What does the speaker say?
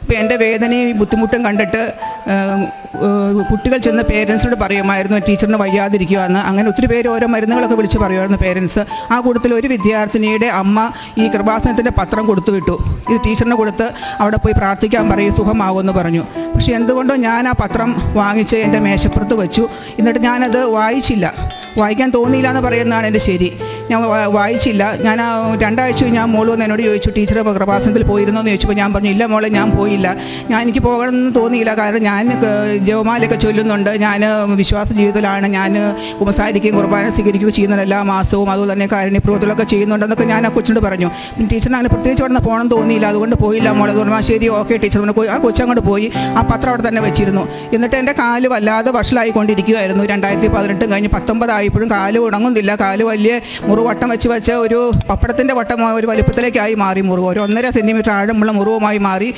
അപ്പോൾ എൻ്റെ വേദനയും ബുദ്ധിമുട്ടും കണ്ടിട്ട് കുട്ടികൾ ചെന്ന് പേരൻസിനോട് പറയുമായിരുന്നു ടീച്ചറിന് വയ്യാതിരിക്കുവാന്ന്. അങ്ങനെ ഒത്തിരി പേര് ഓരോ മരുന്നുകളൊക്കെ വിളിച്ച് പറയുമായിരുന്നു പേരൻസ്. ആ കൂട്ടത്തിൽ ഒരു വിദ്യാർത്ഥിനിയുടെ അമ്മ ഈ കൃപാസനത്തിൻ്റെ പത്രം കൊടുത്തു വിട്ടു. ഇത് ടീച്ചറിന് കൊടുത്ത് അവിടെ പോയി പ്രാർത്ഥിക്കാൻ പറയും, സുഖമാകുമെന്ന് പറഞ്ഞു. പക്ഷേ എന്തുകൊണ്ടോ ഞാൻ ആ പത്രം വാങ്ങിച്ച് എൻ്റെ മേശപ്പുറത്ത് വെച്ചു. എന്നിട്ട് ഞാനത് വായിക്കാൻ തോന്നിയില്ല എന്ന് പറയുന്നതാണ് എൻ്റെ ശരി. ഞാൻ വായിച്ചില്ല. ഞാൻ 2 ആഴ്ച ഞാൻ മോൾ വന്ന് എന്നോട് ചോദിച്ചു, ടീച്ചർ കൃപാസനത്തിൽ പോയിരുന്നോ എന്ന് ചോദിച്ചപ്പോൾ ഞാൻ പറഞ്ഞു, ഇല്ല മോളെ ഞാൻ പോയില്ല. എനിക്ക് പോകണമെന്ന് തോന്നിയില്ല. കാരണം ഞാൻ ജപമാലയൊക്കെ ചൊല്ലുന്നുണ്ട്, ഞാൻ വിശ്വാസ ജീവിതത്തിലാണ്, ഞാൻ കുമ്പസാരിക്കുകയും കുർബാന സ്വീകരിക്കുകയും ചെയ്യുന്നുണ്ട് എല്ലാ മാസവും, അതുപോലെ തന്നെ കാരുണ്യപ്രവൃത്തികളൊക്കെ ചെയ്യുന്നുണ്ടെന്നൊക്കെ ഞാൻ ആ കൊച്ചിനോട് പറഞ്ഞു. ടീച്ചറിന് അങ്ങനെ പ്രത്യേകിച്ച് അവിടെ നിന്ന് പോകണം തോന്നിയില്ല, അതുകൊണ്ട് പോയില്ല മോളെ. എന്ന് പറഞ്ഞാൽ ശരി, ഓക്കെ ടീച്ചർ. ആ കൊച്ചങ്ങോട്ട് പോയി ആ പത്രം അവിടെ തന്നെ വെച്ചിരുന്നു. എന്നിട്ട് എൻ്റെ കാല് വല്ലാതെ വഷളായിക്കൊണ്ടിരിക്കുകയായിരുന്നു. 2018 കഴിഞ്ഞ് 19 ആയപ്പോഴും കാല് ഉണങ്ങുന്നില്ല. കാല് വലിയ വട്ടം വെച്ച് ഒരു പപ്പടത്തിൻ്റെ വട്ടം ഒരു വലുപ്പത്തിലേക്കായി മാറി മുറിവ്. ഒരു 1.5 സെൻറ്റിമീറ്റർ ആഴമുള്ള മുറിവുമായി മാറി.